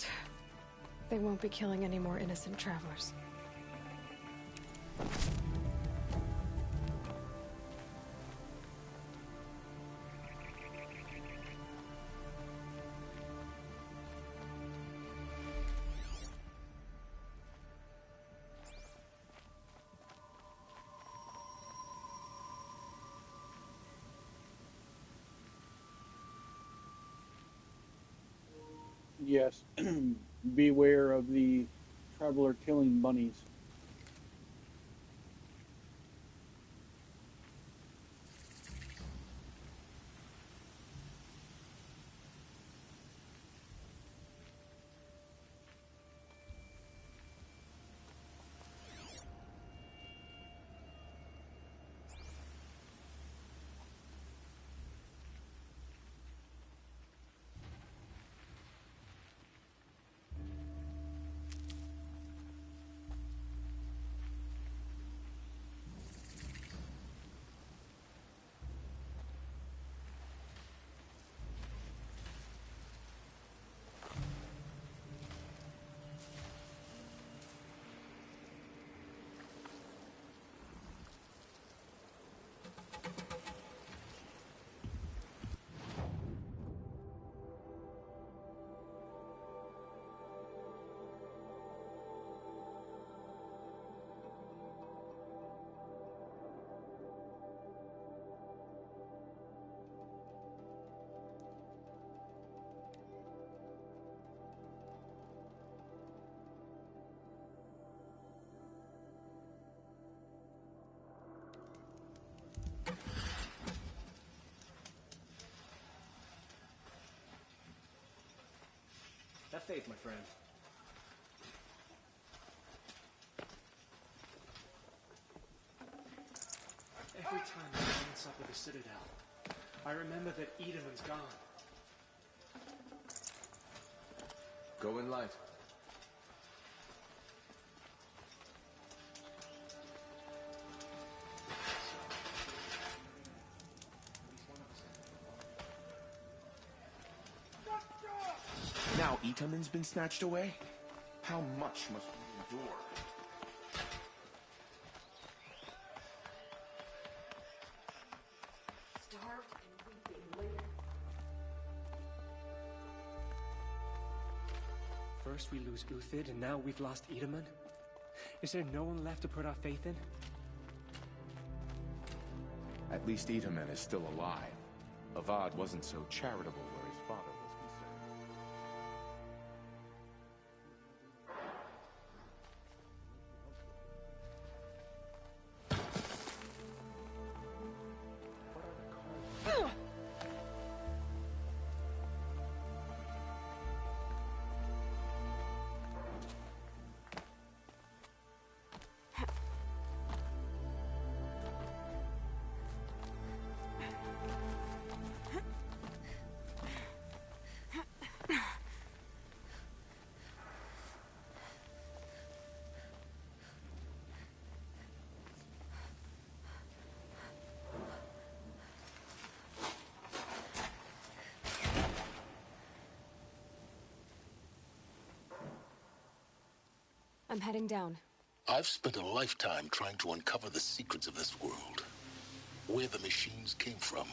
it. They won't be killing any more innocent travelers. Yes, beware of the traveler killing bunnies. Have faith, my friend. Every time I glance up at the Citadel, I remember that Edelman's gone. Go in light. Now Itaman's been snatched away? How much must we endure? Starved and weeping later. First we lose Uthid, and now we've lost Edelman? Is there no one left to put our faith in? At least Itaman is still alive. Avad wasn't so charitable where his father was concerned. I'm heading down. I've spent a lifetime trying to uncover the secrets of this world. Where the machines came from.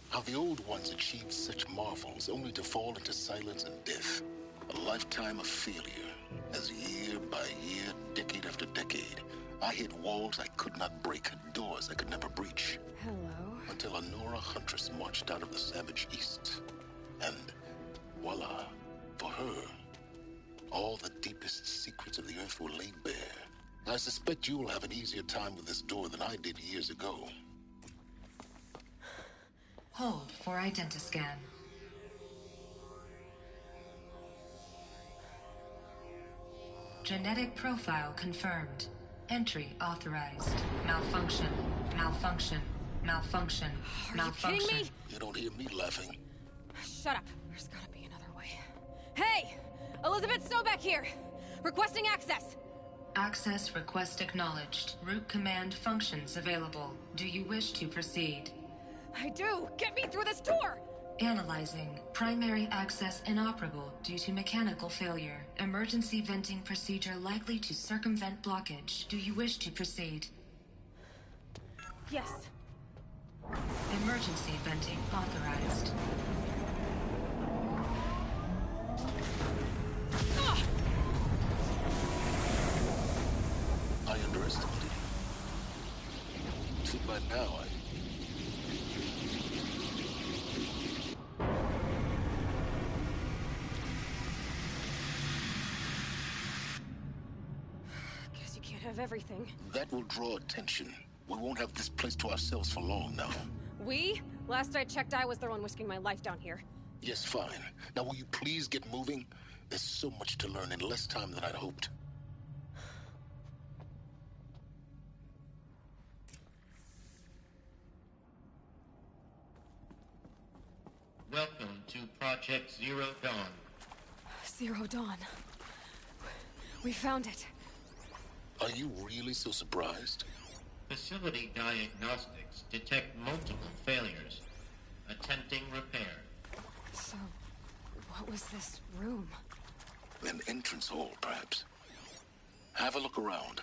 How the old ones achieved such marvels only to fall into silence and death. A lifetime of failure. As year by year, decade after decade, I hit walls I could not break, doors I could never breach. Hello. Until a Nora huntress marched out of the savage east. And voila, for her, all the deepest secrets of the earth were laid bare. I suspect you'll have an easier time with this door than I did years ago. Hold for identiscan. Genetic profile confirmed. Entry authorized. Malfunction. Malfunction. Malfunction. Are Malfunction. you kidding me? You don't hear me laughing. Shut up. There's gotta be another way. Hey! Elizabeth Sobeck here! Requesting access! Access request acknowledged. Root command functions available. Do you wish to proceed? I do! Get me through this door! Analyzing. Primary access inoperable due to mechanical failure. Emergency venting procedure likely to circumvent blockage. Do you wish to proceed? Yes. Emergency venting authorized. I underestimated you. Too bad now, Guess you can't have everything. That will draw attention. We won't have this place to ourselves for long now. We? Last I checked, I was the one risking my life down here. Yes, fine. Now will you please get moving? There's so much to learn in less time than I'd hoped. Welcome to Project Zero Dawn. Zero Dawn. We found it. Are you really so surprised? Facility diagnostics detect multiple failures. Attempting repair. So, what was this room? An entrance hall, perhaps. Have a look around.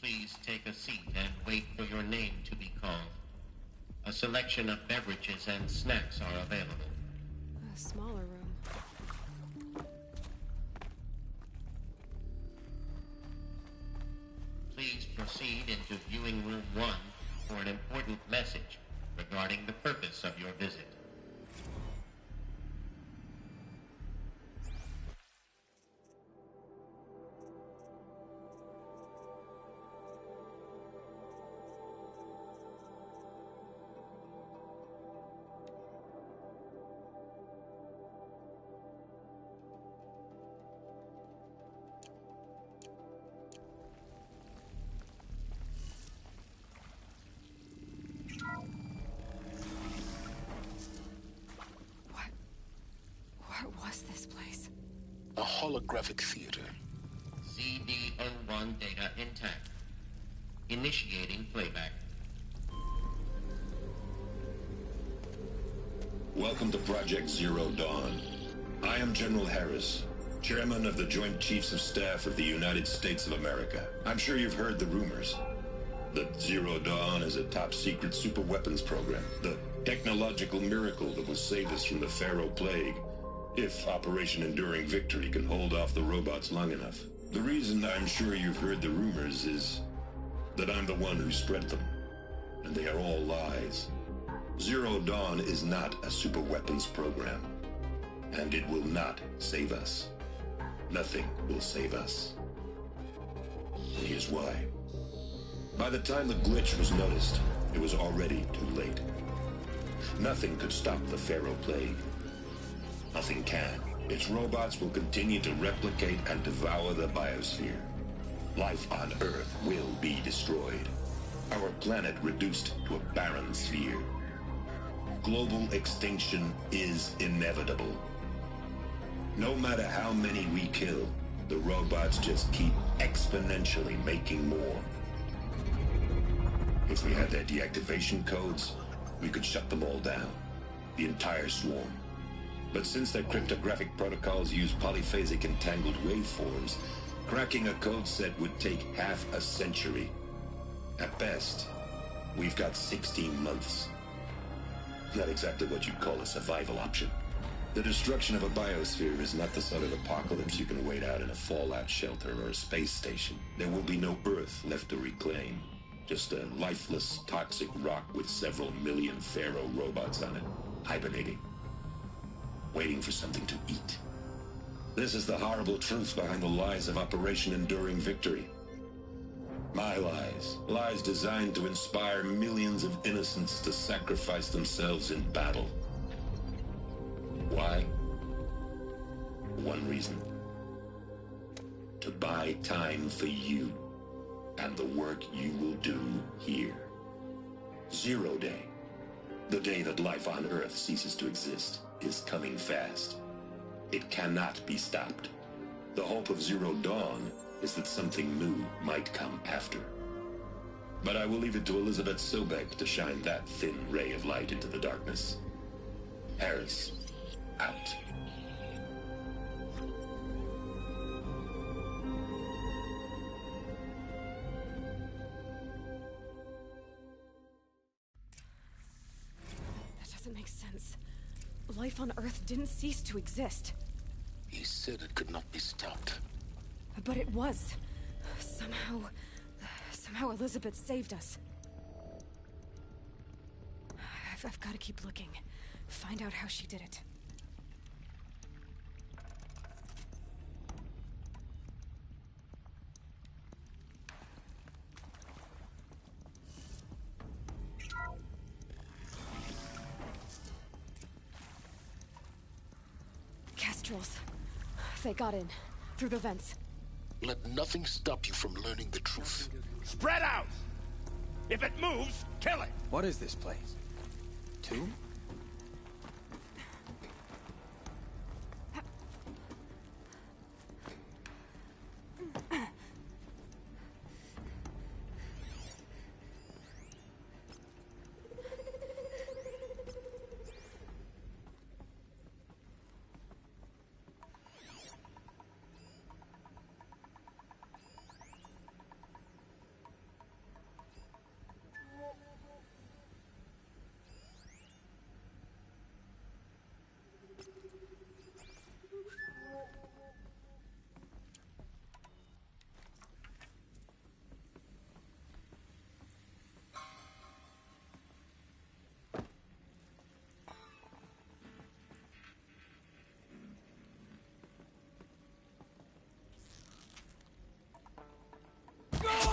Please take a seat and wait for your name to be called. A selection of beverages and snacks are available. A smaller room. Please proceed into viewing room 1 for an important message regarding the purpose of your visit. What was this place? A holographic theater. ZD-01 data intact. Initiating playback. Welcome to Project Zero Dawn. I am General Harris, Chairman of the Joint Chiefs of Staff of the United States of America. I'm sure you've heard the rumors. That Zero Dawn is a top-secret superweapons program. The technological miracle that will save us from the Pharaoh Plague, if Operation Enduring Victory can hold off the robots long enough. The reason I'm sure you've heard the rumors is that I'm the one who spread them, and they are all lies. Zero Dawn is not a superweapons program, and it will not save us. Nothing will save us. Here's why. By the time the glitch was noticed, it was already too late. Nothing could stop the Pharaoh Plague. Nothing can. Its robots will continue to replicate and devour the biosphere. Life on Earth will be destroyed. Our planet reduced to a barren sphere. Global extinction is inevitable. No matter how many we kill, the robots just keep exponentially making more. If we had their deactivation codes, we could shut them all down. The entire swarm. But since their cryptographic protocols use polyphasic entangled waveforms, cracking a code set would take half a century. At best, we've got 16 months. Not exactly what you'd call a survival option. The destruction of a biosphere is not the sort of apocalypse you can wait out in a fallout shelter or a space station. There will be no Earth left to reclaim. Just a lifeless, toxic rock with several million Pharaoh robots on it, hibernating, waiting for something to eat. This is the horrible truth behind the lies of Operation Enduring Victory. My lies. Lies designed to inspire millions of innocents to sacrifice themselves in battle. Why? One reason. To buy time for you and the work you will do here. Zero Day, the day that life on Earth ceases to exist, is coming fast. It cannot be stopped. The hope of Zero Dawn is that something new might come after. But I will leave it to Elizabeth Sobek to shine that thin ray of light into the darkness. Harris, out. That doesn't make sense. Life on Earth didn't cease to exist. He said it could not be stopped. But it was. Somehow Elizabeth saved us. I've got to keep looking. Find out how she did it. Kestrels. They got in. Through the vents. Let nothing stop you from learning the truth. Spread out! If it moves, kill it! What is this place? Tomb?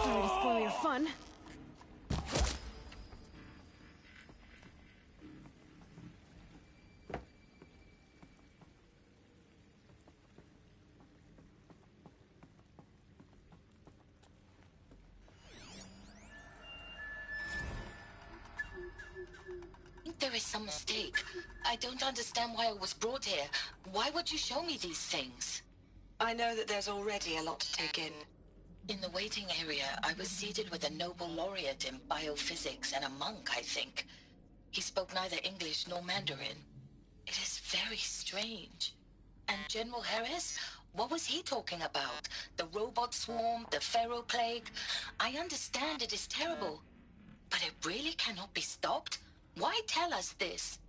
Sorry to spoil your fun. There is some mistake. I don't understand why I was brought here. Why would you show me these things? I know that there's already a lot to take in. In the waiting area, I was seated with a Nobel laureate in biophysics and a monk, I think. He spoke neither English nor Mandarin. It is very strange. And General Harris? What was he talking about? The robot swarm, the Pharaoh plague? I understand it is terrible. But it really cannot be stopped? Why tell us this?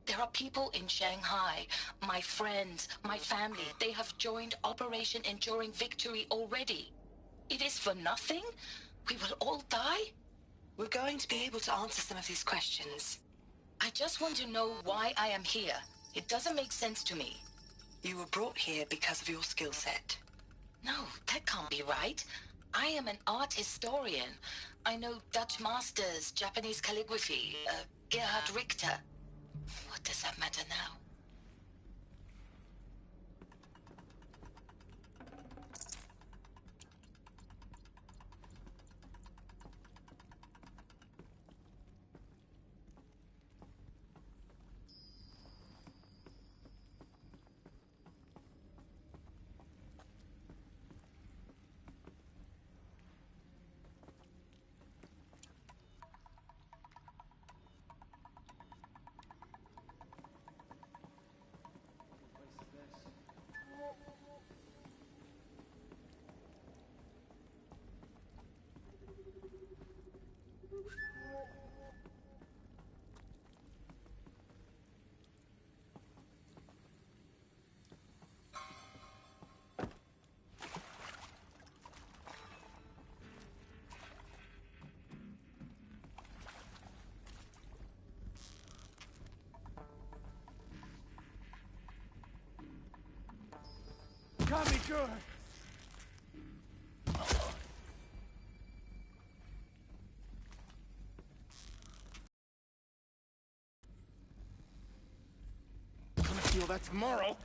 There are people in Shanghai, my friends, my family. They have joined Operation Enduring Victory already. It is for nothing? We will all die? We're going to be able to answer some of these questions. I just want to know why I am here. It doesn't make sense to me. You were brought here because of your skill set. No, that can't be right. I am an art historian. I know Dutch masters, Japanese calligraphy, Gerhard Richter. What does that matter now? got me good. Gonna feel that tomorrow.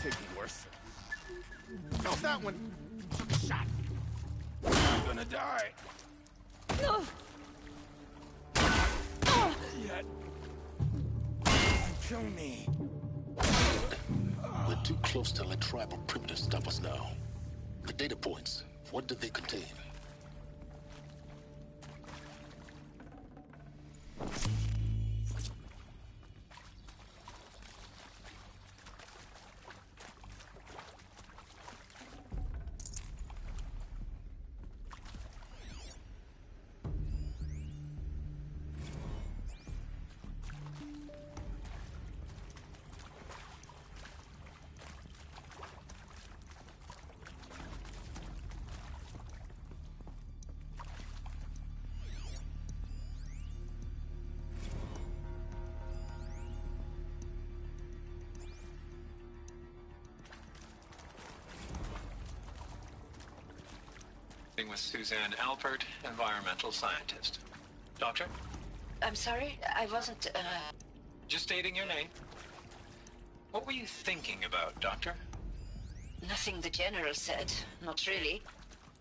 Could be worse. Felt that one. Took a shot. I'm gonna die. Yet. Kill me. We're too close to let tribal primitives stop us now. The data points, what did they contain? With Suzanne Alpert, environmental scientist. Doctor? I'm sorry, I wasn't, Just stating your name. What were you thinking about, Doctor? Nothing the General said. Not really.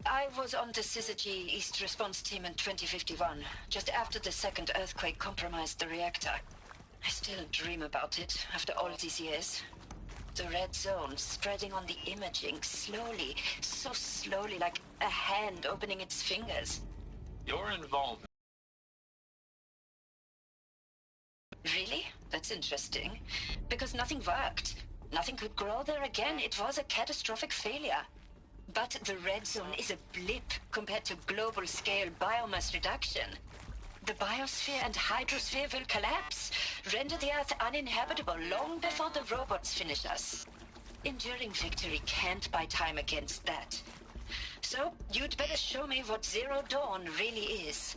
I was on the Syzygy East Response Team in 2051, just after the second earthquake compromised the reactor. I still dream about it, after all these years. The red zone spreading on the imaging, slowly, so slowly, like a hand opening its fingers. Your involvement... Really? That's interesting. Because nothing worked. Nothing could grow there again. It was a catastrophic failure. But the red zone is a blip compared to global-scale biomass reduction. The biosphere and hydrosphere will collapse, render the Earth uninhabitable long before the robots finish us. Enduring victory can't buy time against that. So, you'd better show me what Zero Dawn really is.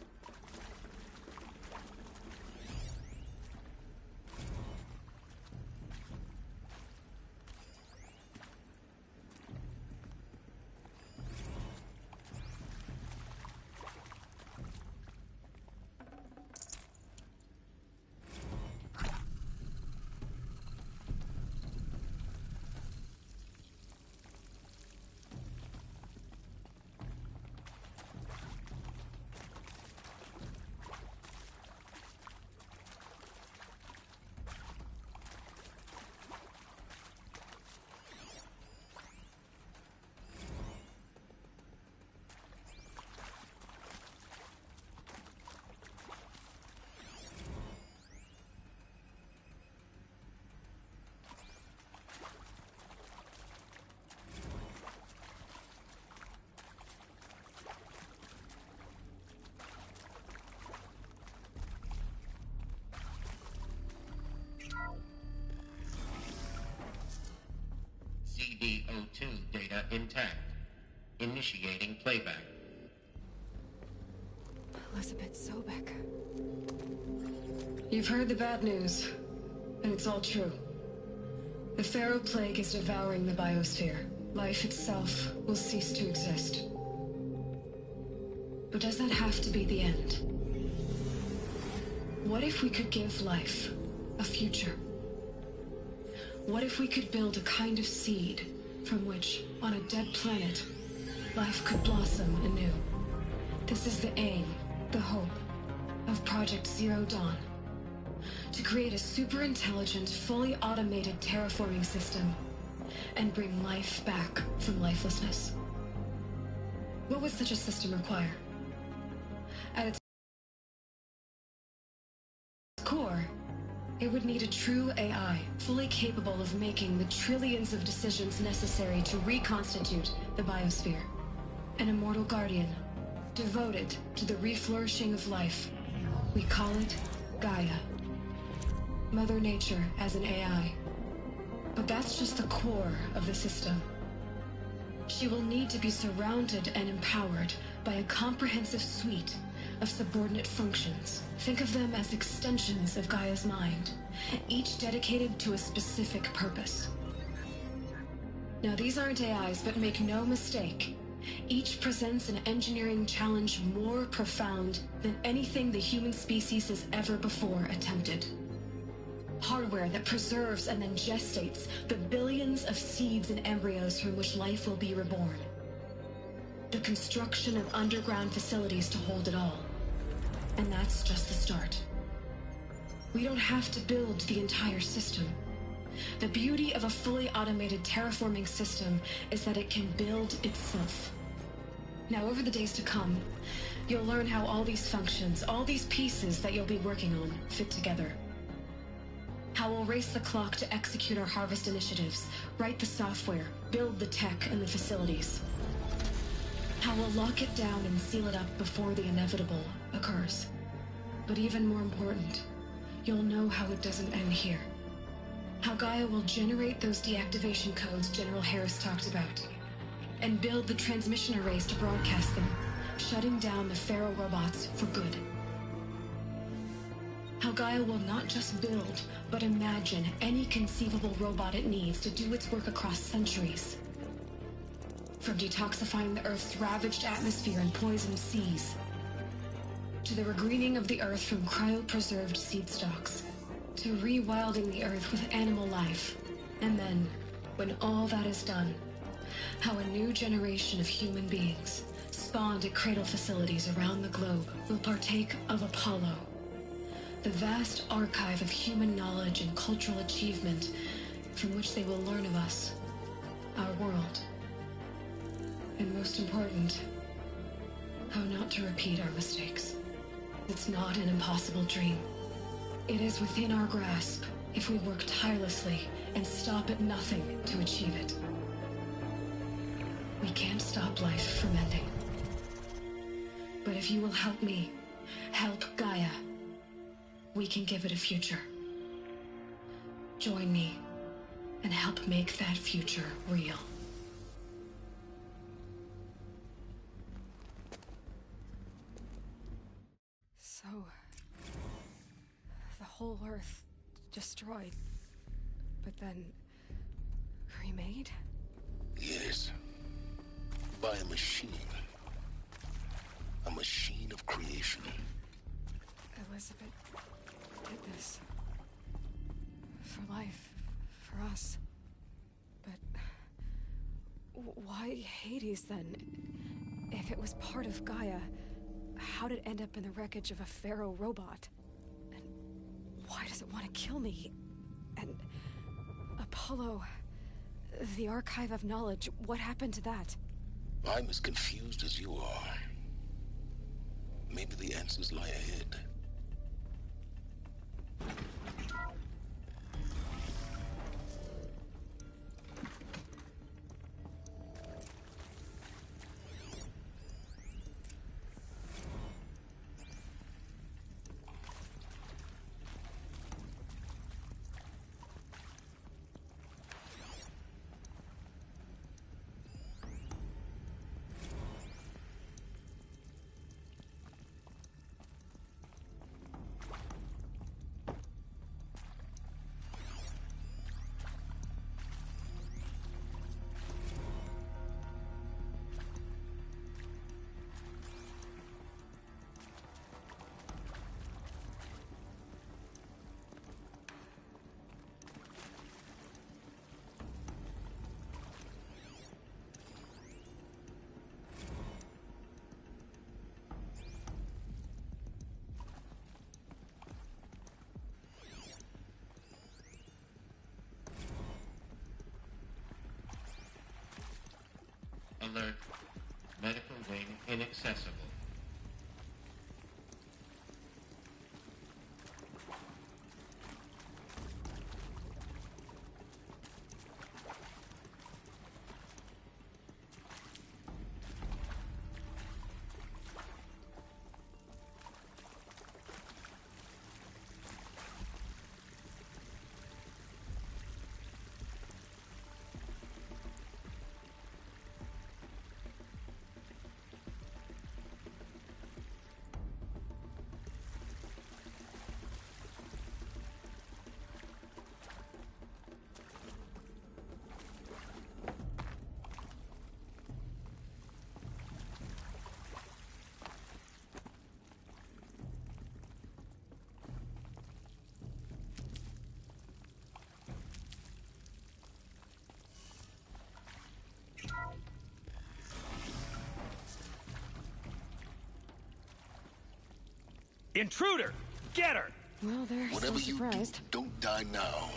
CD02 data intact. Initiating playback. Elizabeth Sobek. You've heard the bad news, and it's all true. The Pharaoh Plague is devouring the biosphere. Life itself will cease to exist. But does that have to be the end? What if we could give life a future? What if we could build a kind of seed from which, on a dead planet, life could blossom anew? This is the aim, the hope, of Project Zero Dawn. To create a super-intelligent, fully automated terraforming system and bring life back from lifelessness. What would such a system require? At its core, it would need a true AI, fully capable of making the trillions of decisions necessary to reconstitute the biosphere. An immortal guardian, devoted to the reflourishing of life. We call it Gaia. Mother Nature as an AI. But that's just the core of the system. She will need to be surrounded and empowered by a comprehensive suite of subordinate functions. Think of them as extensions of Gaia's mind, each dedicated to a specific purpose. Now, these aren't AIs, but make no mistake. Each presents an engineering challenge more profound than anything the human species has ever before attempted. Hardware that preserves and then gestates the billions of seeds and embryos from which life will be reborn. The construction of underground facilities to hold it all. And that's just the start. We don't have to build the entire system. The beauty of a fully automated terraforming system is that it can build itself. Now, over the days to come, you'll learn how all these functions, all these pieces that you'll be working on, fit together. How we'll race the clock to execute our harvest initiatives, write the software, build the tech and the facilities. How we'll lock it down and seal it up before the inevitable occurs. But even more important, you'll know how it doesn't end here. How Gaia will generate those deactivation codes General Harris talked about, and build the transmission arrays to broadcast them, shutting down the Pharaoh robots for good. How Gaia will not just build, but imagine any conceivable robot it needs to do its work across centuries. From detoxifying the Earth's ravaged atmosphere and poisoned seas, to the regreening of the Earth from cryopreserved seed stalks, to rewilding the Earth with animal life. And then, when all that is done, how a new generation of human beings, spawned at cradle facilities around the globe, will partake of Apollo, the vast archive of human knowledge and cultural achievement from which they will learn of us, our world. And most important, how not to repeat our mistakes. It's not an impossible dream. It is within our grasp if we work tirelessly and stop at nothing to achieve it. We can't stop life from ending. But if you will help me, help Gaia, we can give it a future. Join me and help make that future real. So, the whole Earth destroyed, but then remade? Yes. By a machine. A machine of creation. Elizabeth did this. For life. For us. But why Hades then? If it was part of Gaia, how did it end up in the wreckage of a Pharaoh robot? And why does it want to kill me? And Apollo, the archive of knowledge, what happened to that? I'm as confused as you are. Maybe the answers lie ahead. Alert. Medical wing inaccessible. Intruder! Get her! Well, they're Whatever still you do, surprised. don't die now.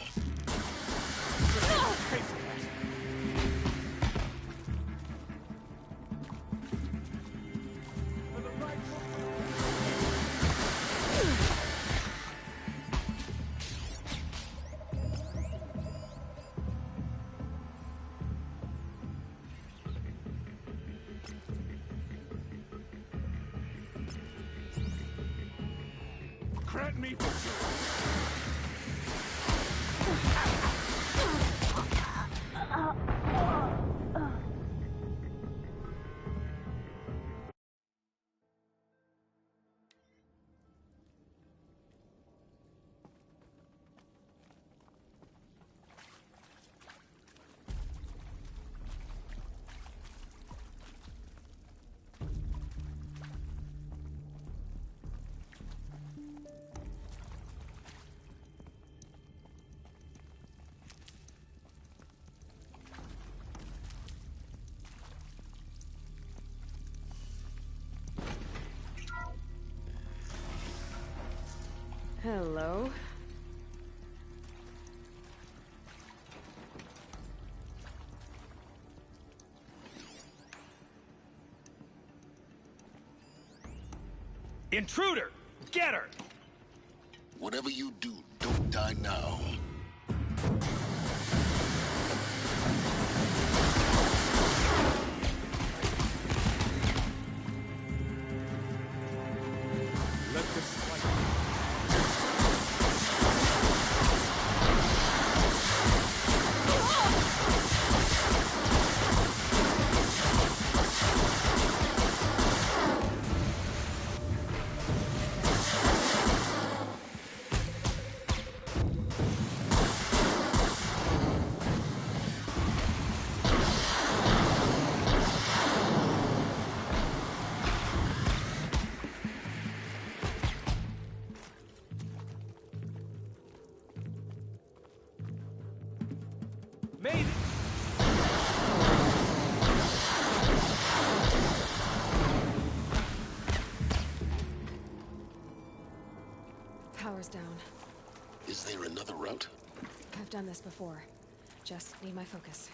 Grant me Hello. Intruder! Get her! Whatever you do, don't die now. let this fight. Made it! Power's down. Is there another route? I've done this before. Just need my focus.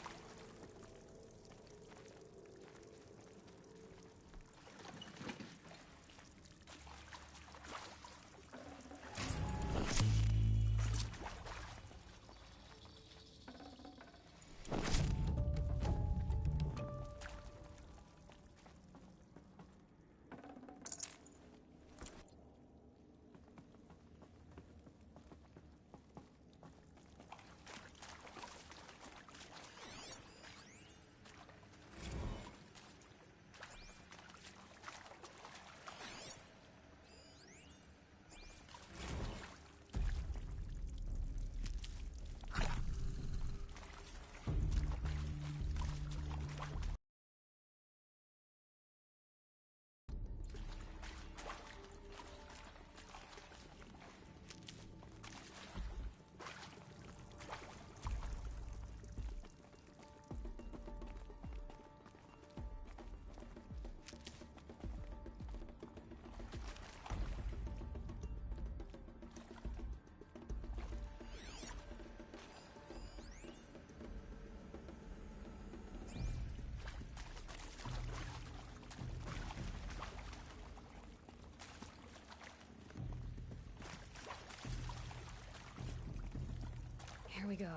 Here we go.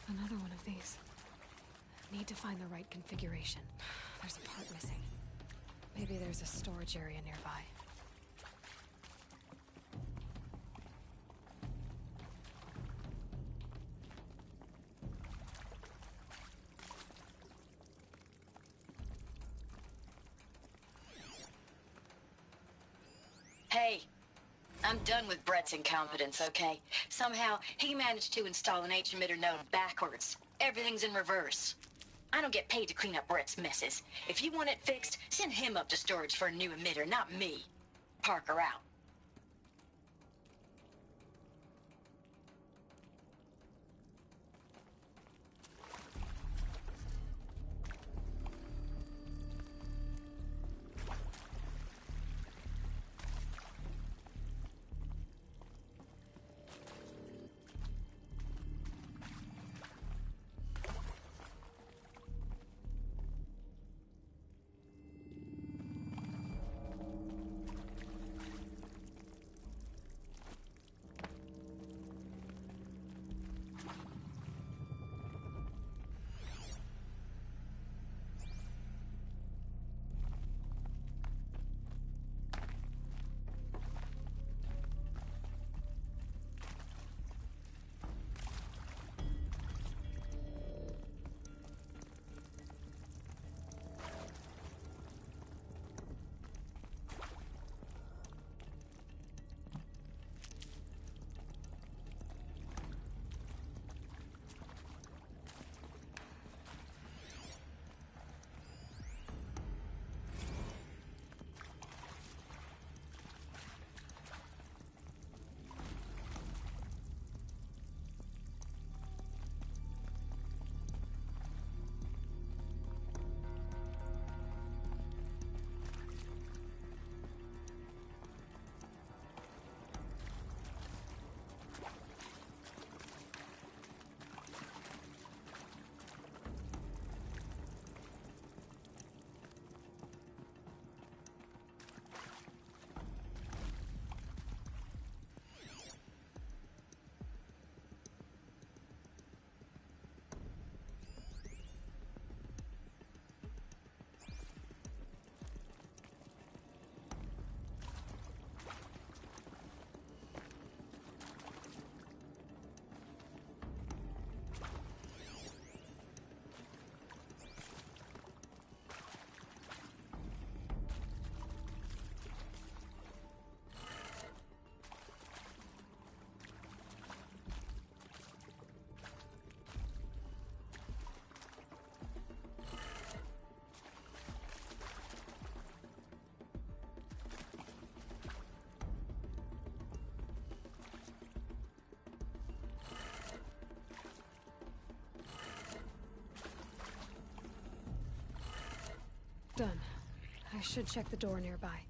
Another one of these. Need to find the right configuration. There's a part missing. Maybe there's a storage area nearby. Hey, I'm done with Brett's incompetence, okay? Somehow, he managed to install an H-emitter node backwards. Everything's in reverse. I don't get paid to clean up Brett's messes. If you want it fixed, send him up to storage for a new emitter, not me. Parker out. Done. I should check the door nearby.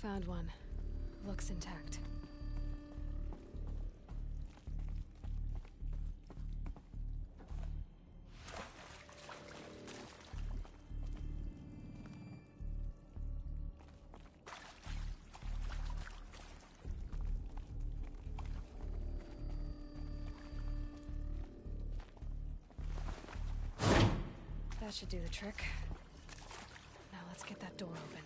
Found one. Looks intact. That should do the trick. Now let's get that door open.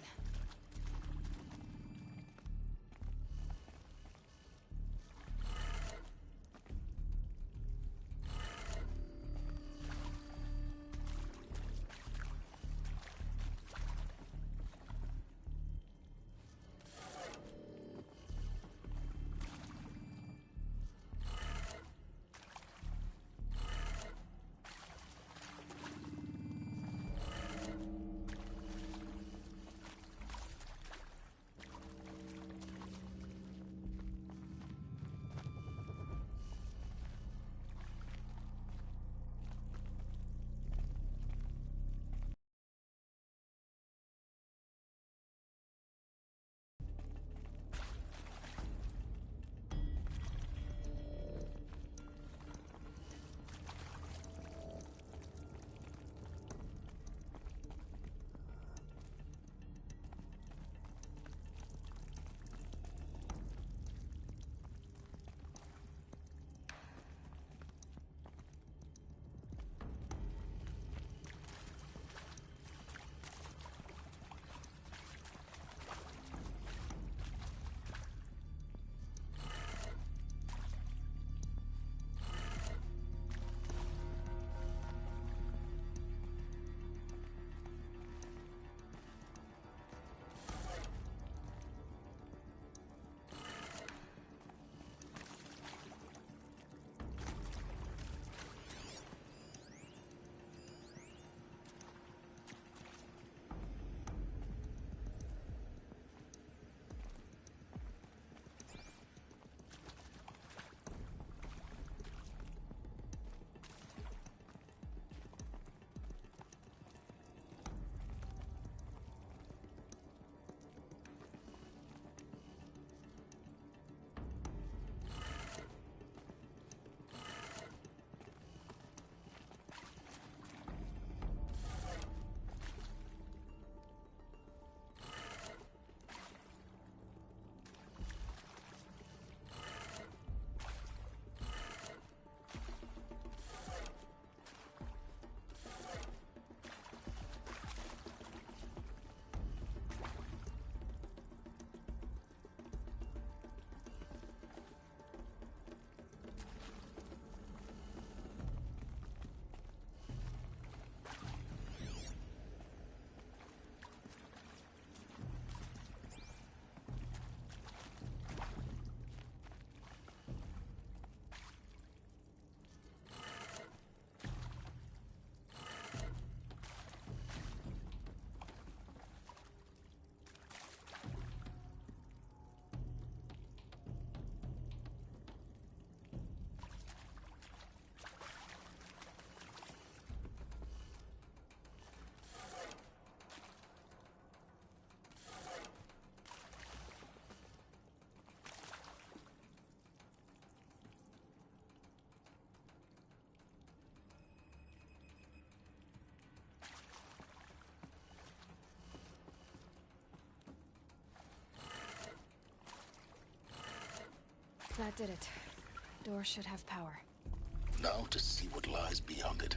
That did it. Door should have power. Now to see what lies beyond it.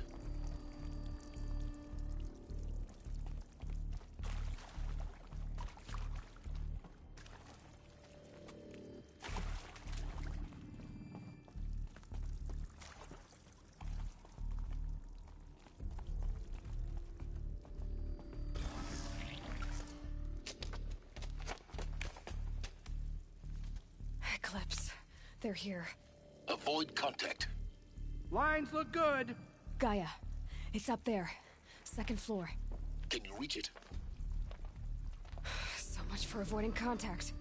Eclipse. They're here. Avoid contact. Lines look good. Gaia. It's up there. Second floor. Can you reach it? So much for avoiding contact.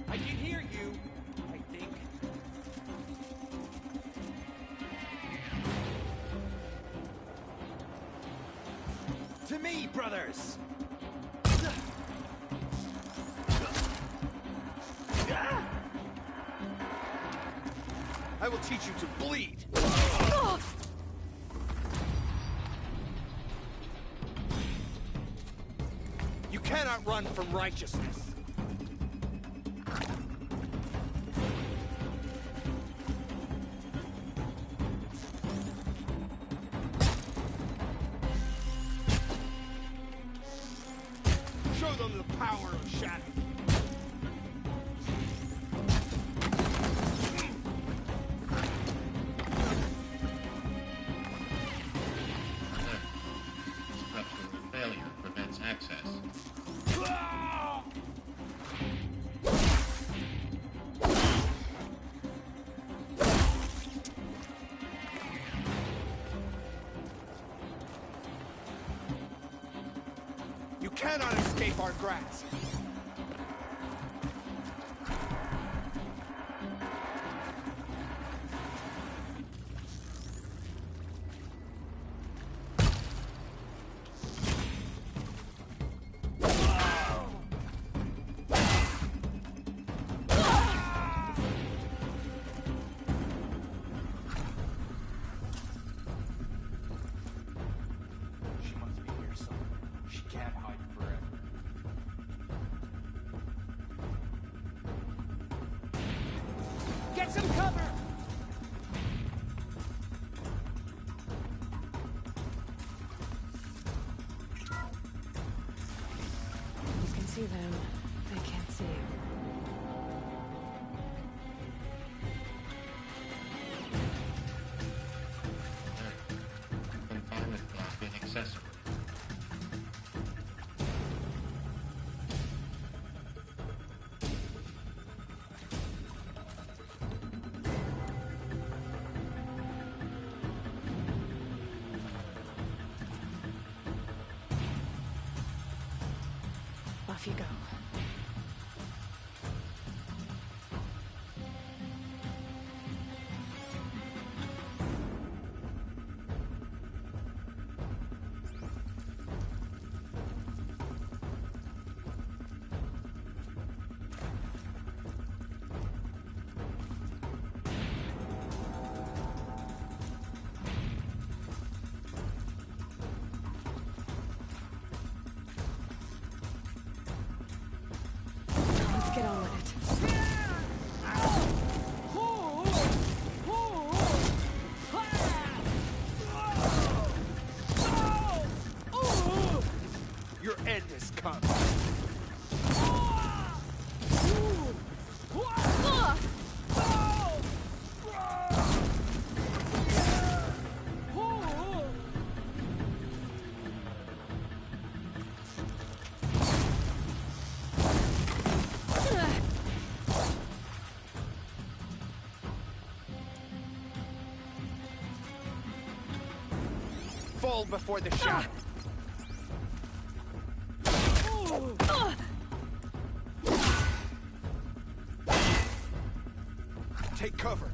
I can hear you, I think. To me, brothers! I will teach you to bleed! You cannot run from righteousness! Show them the power of shadow. Structural failure prevents access. You cannot escape our grasp. She must be here somewhere. She can't hide forever. Get some cover! You can see them. They can't see you. Confinement block inaccessible. Off you go. end is coming. Fall before the shadow. Take cover.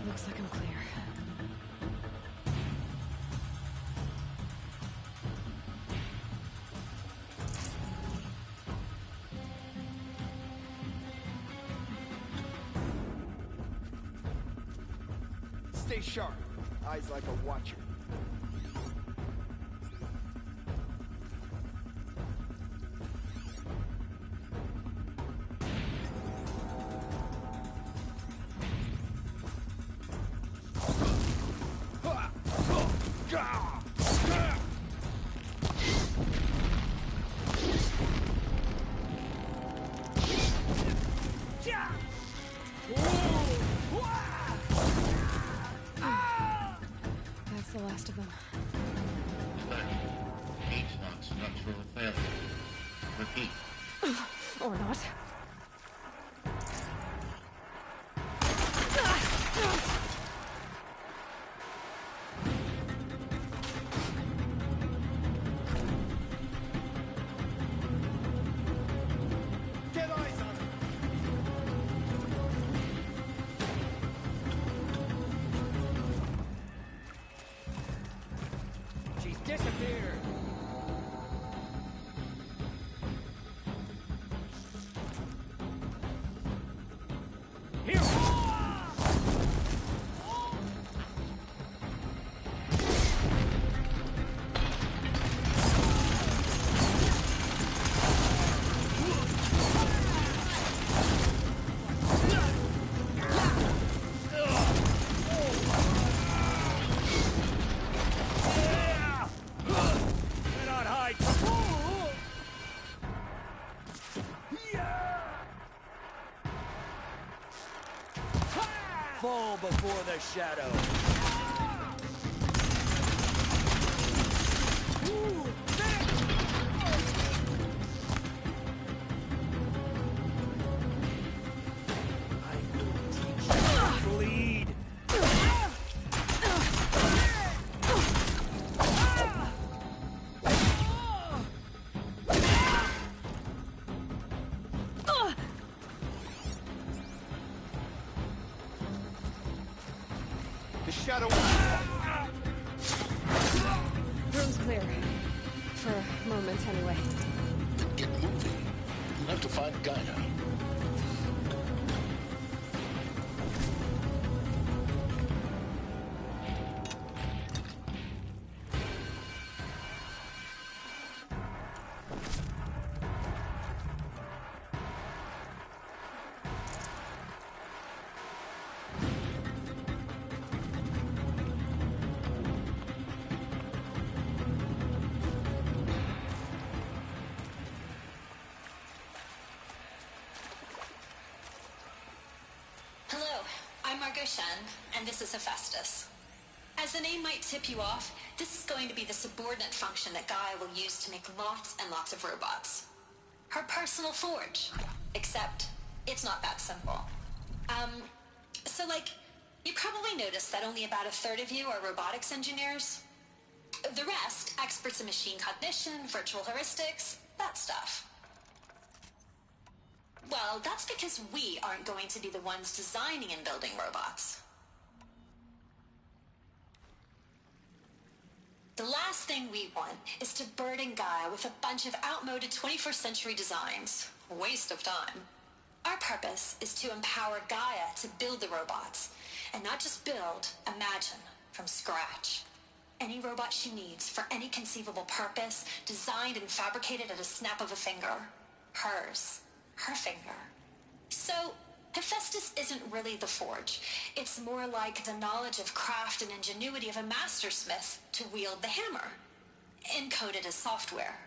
Looks like I'm clear. Stay sharp. Eyes like a watcher. That's the last of them. H-lock structural failure. Repeat. Or not. Get eyes on her. She's disappeared. Here. Cannot hide. Fall before the shadow. Bleed. The shadow. Room's clear. For a moment, anyway. Get moving. You'll have to find Gaia. I'm Margot Shen, and this is Hephaestus. As the name might tip you off, this is going to be the subordinate function that Gaia will use to make lots and lots of robots. Her personal forge. Except, it's not that simple. You probably noticed that only about a third of you are robotics engineers. The rest, experts in machine cognition, virtual heuristics, that stuff. Well, that's because we aren't going to be the ones designing and building robots. thing we want is to burden Gaia with a bunch of outmoded 21st century designs. Waste of time. Our purpose is to empower Gaia to build the robots. And not just build, imagine, from scratch. Any robot she needs for any conceivable purpose, designed and fabricated at a snap of a finger. Hers. Her finger. So, Hephaestus isn't really the forge. It's more like the knowledge of craft and ingenuity of a mastersmith to wield the hammer. Encoded as software.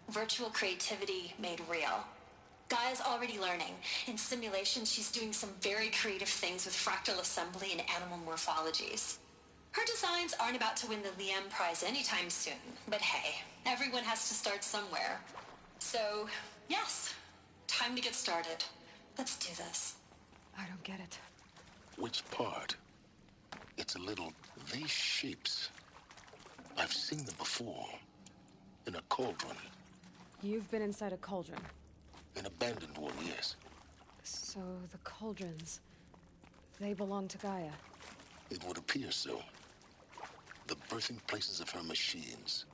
Virtual creativity made real. Gaia's already learning. In simulation, she's doing some very creative things with fractal assembly and animal morphologies. Her designs aren't about to win the Liam Prize anytime soon, but hey, everyone has to start somewhere. So, yes, time to get started. Let's do this. I don't get it. Which part? It's a little... These shapes. I've seen them before. In a cauldron. You've been inside a cauldron. An abandoned one, yes. So the cauldrons, they belong to Gaia. It would appear so. The birthing places of her machines.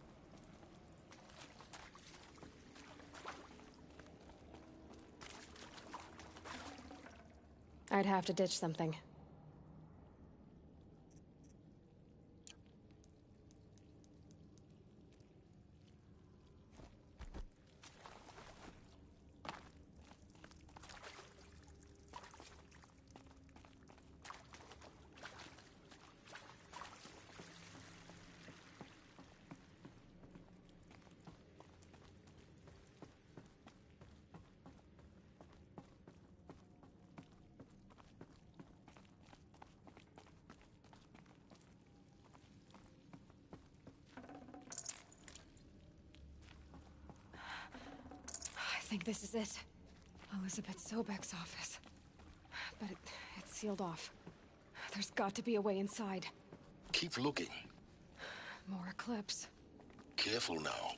I'd have to ditch something. I think this is it. Elizabeth Sobek's office. But it's sealed off. There's got to be a way inside. Keep looking. More Eclipse. Careful now.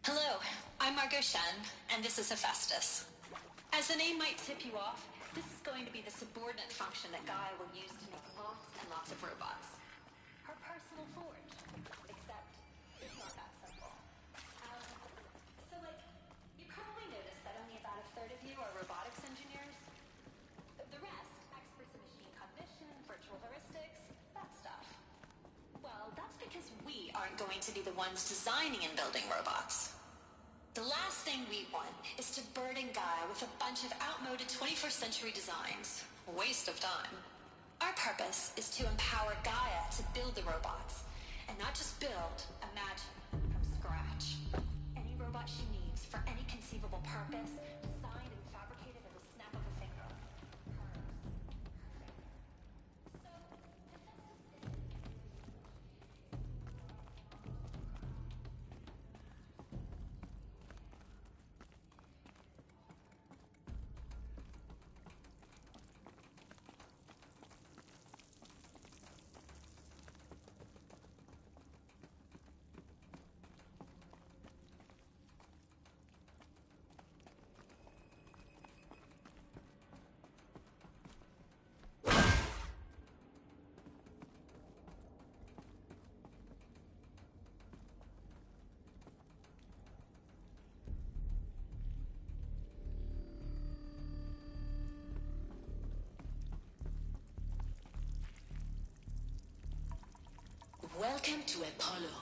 Hello, I'm Margot Shen, and this is Hephaestus. As the name might tip you off, this is going to be the subordinate function that Gaia will use to make lots and lots of robots. Her personal forge. Except, it's not that simple. You probably noticed that only about a third of you are robotics engineers. The rest, experts in machine cognition, virtual heuristics, that stuff. Well, that's because we aren't going to be the ones designing and building robots. The last thing we want is to burden Gaia with a bunch of outmoded 21st century designs. Waste of time. Our purpose is to empower Gaia to build the robots. And not just build, imagine, from scratch. Any robot she needs for any conceivable purpose, designed and fabricated at the snap of a finger. Welcome to Apollo,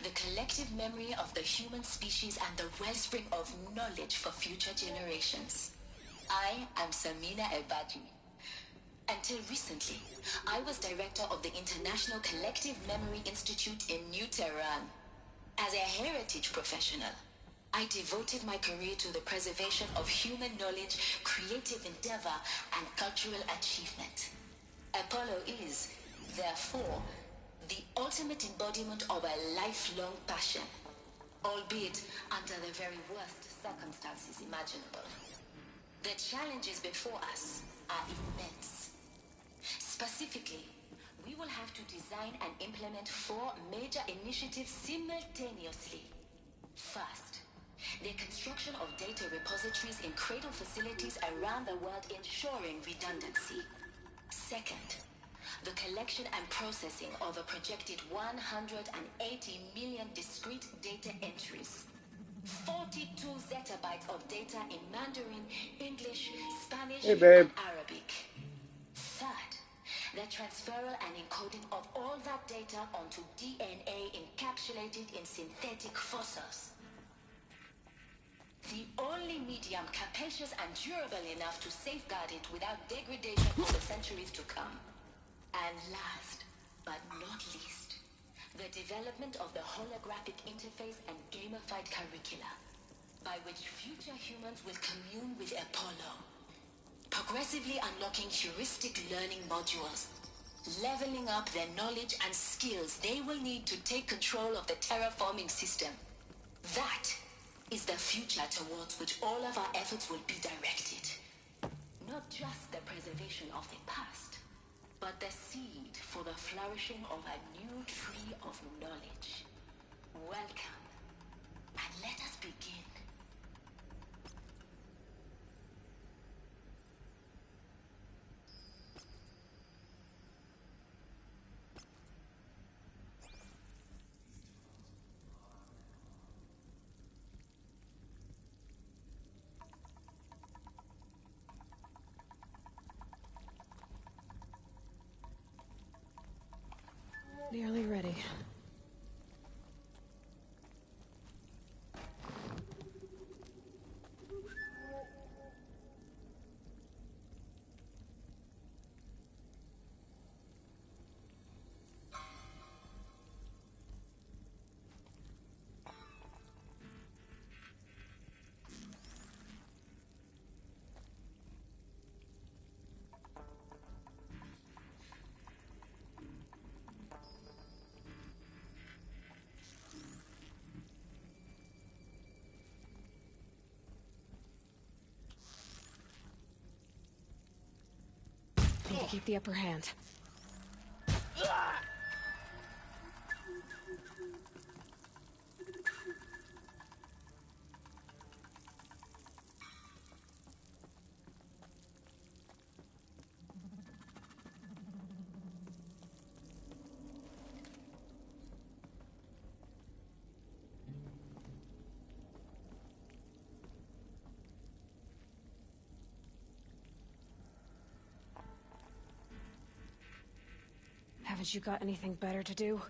the collective memory of the human species and the wellspring of knowledge for future generations. I am Samina Ebaji. Until recently, I was director of the International Collective Memory Institute in New Tehran. As a heritage professional, I devoted my career to the preservation of human knowledge, creative endeavor, and cultural achievement. Apollo is, therefore, the ultimate embodiment of a lifelong passion, albeit under the very worst circumstances imaginable. The challenges before us are immense. Specifically, we will have to design and implement 4 major initiatives simultaneously. First, the construction of data repositories in cradle facilities around the world, ensuring redundancy. Second, the collection and processing of a projected 180 million discrete data entries. 42 zettabytes of data in Mandarin, English, Spanish, Hey, babe. and Arabic. Third, the transferal and encoding of all that data onto DNA encapsulated in synthetic fossils. The only medium capacious and durable enough to safeguard it without degradation for the centuries to come. And last, but not least, the development of the holographic interface and gamified curricula, by which future humans will commune with Apollo, progressively unlocking heuristic learning modules, leveling up their knowledge and skills they will need to take control of the terraforming system. That is the future towards which all of our efforts will be directed. Not just the preservation of the past, but the seed for the flourishing of a new tree of knowledge. Welcome, and let us begin. Nearly ready. Need to keep the upper hand. Had you got anything better to do?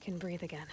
Can breathe again.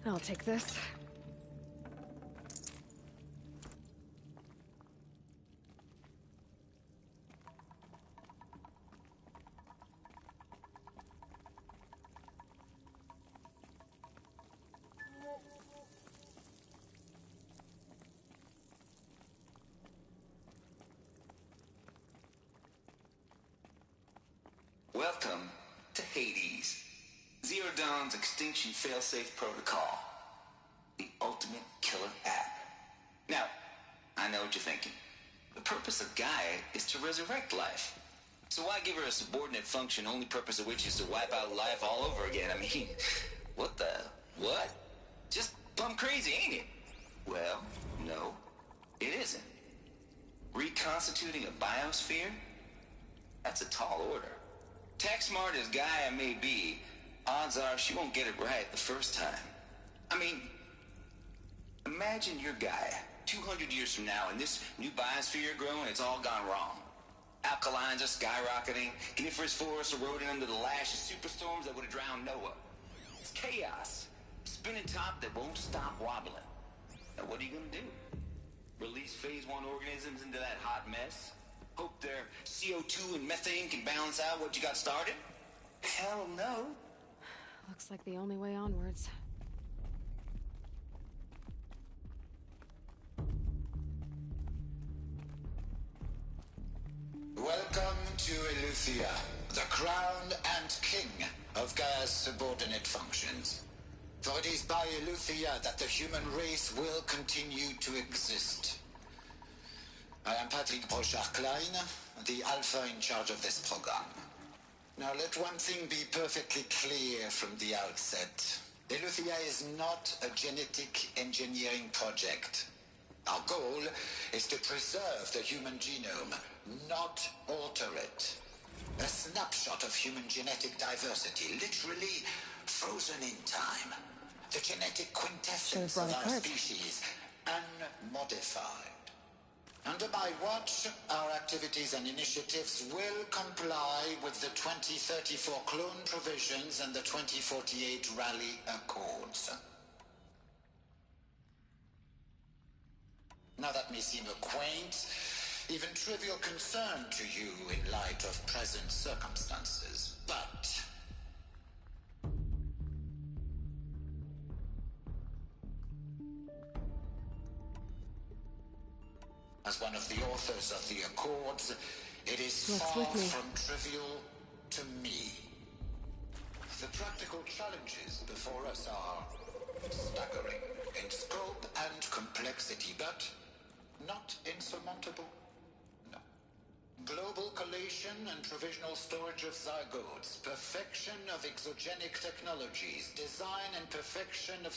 I'll take this. Welcome to Hades, Zero Dawn's extinction failsafe protocol, the ultimate killer app. Now, I know what you're thinking. The purpose of Gaia is to resurrect life. So why give her a subordinate function, only purpose of which is to wipe out life all over again? I mean, what? Just plumb crazy, ain't it? Well, no, it isn't. Reconstituting a biosphere? That's a tall order. Tech smart as Gaia may be, odds are she won't get it right the first time. I mean, imagine you're Gaia, 200 years from now, and this new biosphere you're growing, it's all gone wrong. Alkalines are skyrocketing, coniferous forests eroding under the lash of superstorms that would have drowned Noah. It's chaos, spinning top that won't stop wobbling. Now what are you gonna do? Release phase 1 organisms into that hot mess? Hope their CO2 and methane can balance out what you got started? Hell no. Looks like the only way onwards. Welcome to Eleuthia, the crown and king of Gaia's subordinate functions. For it is by Eleuthia that the human race will continue to exist. I am Patrick Brochard-Klein, the Alpha in charge of this program. Now let one thing be perfectly clear from the outset. Eleuthia is not a genetic engineering project. Our goal is to preserve the human genome, not alter it. A snapshot of human genetic diversity, literally frozen in time. The genetic quintessence of our species, unmodified. Under my watch, our activities and initiatives will comply with the 2034 clone provisions and the 2048 Rally Accords. Now that may seem a quaint, even trivial concern to you in light of present circumstances, but as one of the authors of the Accords, it is far from trivial to me. The practical challenges before us are staggering in scope and complexity, but not insurmountable. No. Global collation and provisional storage of zygotes, perfection of exogenic technologies, design and perfection of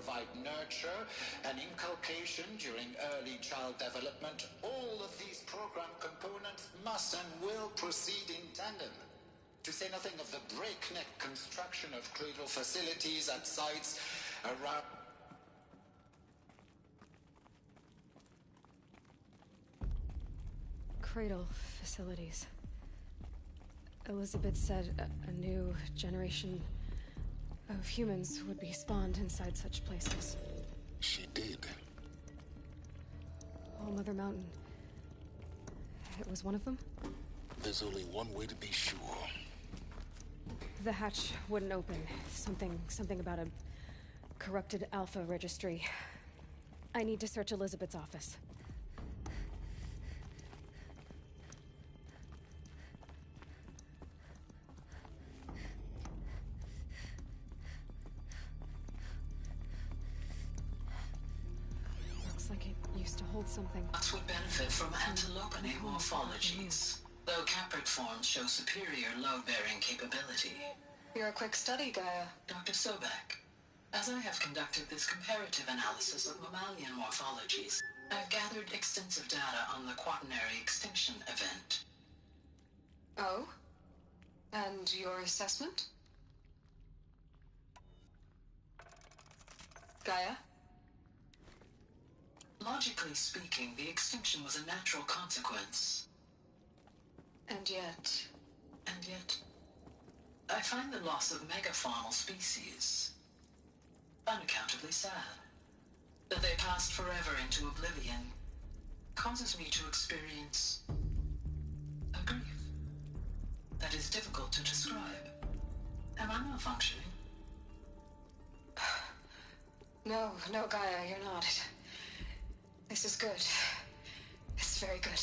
provide nurture and inculcation during early child development. All of these program components must and will proceed in tandem. To say nothing of the breakneck construction of cradle facilities at sites around Cradle facilities. Elizabeth said a new generation of humans would be spawned inside such places. She did. All Mother Mountain. It was one of them? There's only one way to be sure. The hatch wouldn't open. Something about a corrupted Alpha registry. I need to search Elizabeth's office. Looks like it used to hold something. Us would benefit from antilopine morphologies, though caprid forms show superior load-bearing capability. You're a quick study, Gaia. Dr. Sobek, as I have conducted this comparative analysis of mammalian morphologies, I've gathered extensive data on the quaternary extinction event. Oh? And your assessment? Gaia? Logically speaking, the extinction was a natural consequence. And yet, I find the loss of megafaunal species unaccountably sad. That they passed forever into oblivion causes me to experience a grief that is difficult to describe. Am I malfunctioning? No, Gaia, you're not. This is good. This is very good.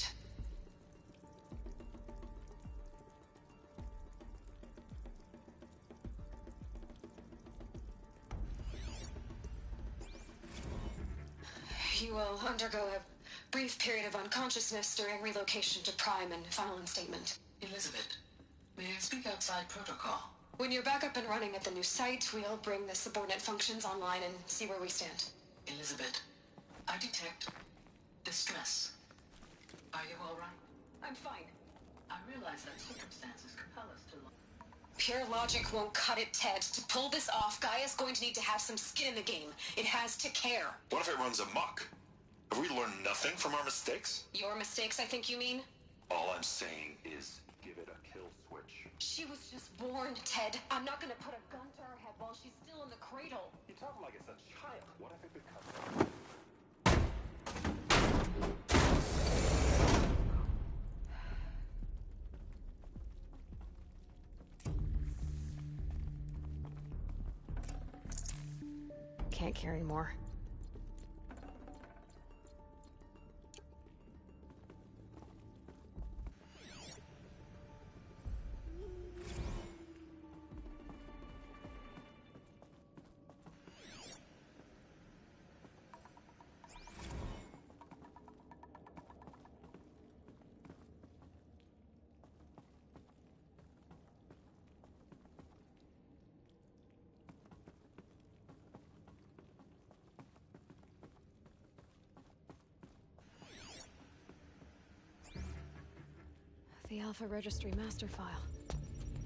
You will undergo a brief period of unconsciousness during relocation to Prime and final instatement. Elizabeth, may I speak outside protocol? When you're back up and running at the new site, we'll bring the subordinate functions online and see where we stand. Elizabeth, I detect distress. Are you all right? I'm fine. I realize that circumstances compel us to... Pure logic won't cut it, Ted. To pull this off, Gaia's going to need to have some skin in the game. It has to care. What if it runs amok? Have we learned nothing from our mistakes? Your mistakes, I think you mean? All I'm saying is give it a kill switch. She was just born, Ted. I'm not gonna put a gun to her head while she's still in the cradle. You talk like it's a child. What if it becomes... Can't carry more. The Alpha Registry master file.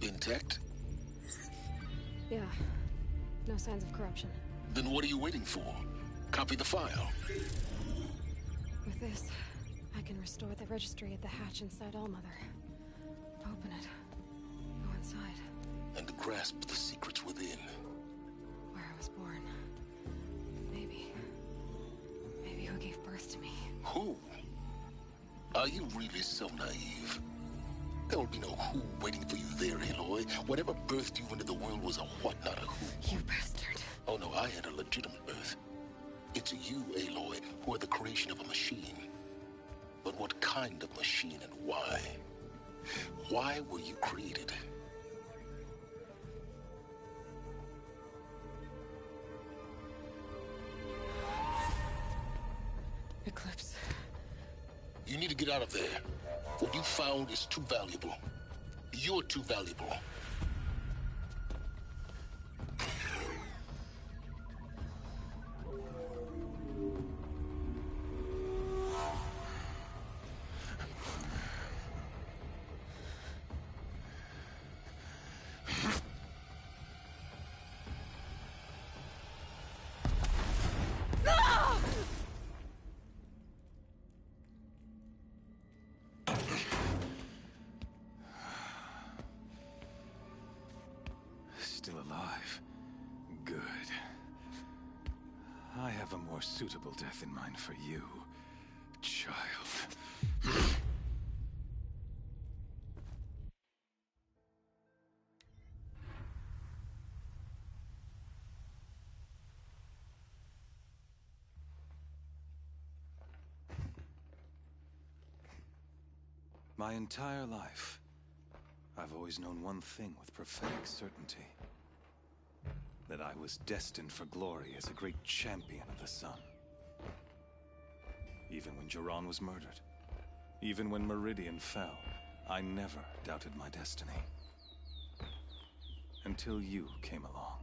Intact? Yeah. No signs of corruption. Then what are you waiting for? Copy the file. With this, I can restore the registry at the hatch inside Allmother. Open it. Go inside. And grasp the secrets within. Where I was born. Maybe who gave birth to me. Who? Are you really so naive? There will be no who waiting for you there, Aloy. Whatever birthed you into the world was a what, not a who. You bastard. Oh no, I had a legitimate birth. It's you, Aloy, who are the creation of a machine. But what kind of machine and why? Why were you created? Eclipse. You need to get out of there. What you found is too valuable. You're too valuable. alive. Good. I have a more suitable death in mind for you, child. My entire life, I've always known one thing with prophetic certainty. That I was destined for glory as a great champion of the sun. Even when Jiran was murdered, even when Meridian fell, I never doubted my destiny. Until you came along.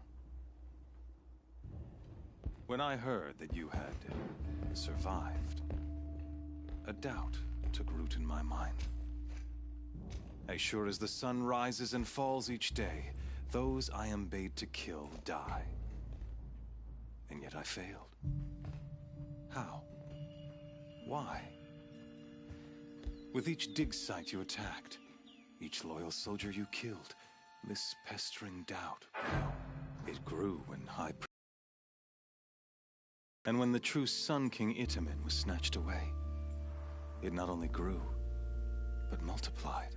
When I heard that you had survived, a doubt took root in my mind. As sure as the sun rises and falls each day, those I am bade to kill die. And yet I failed. How? Why? With each dig site you attacked, each loyal soldier you killed, this pestering doubt grew. It grew when And when the true Sun King Itamen was snatched away, it not only grew, but multiplied.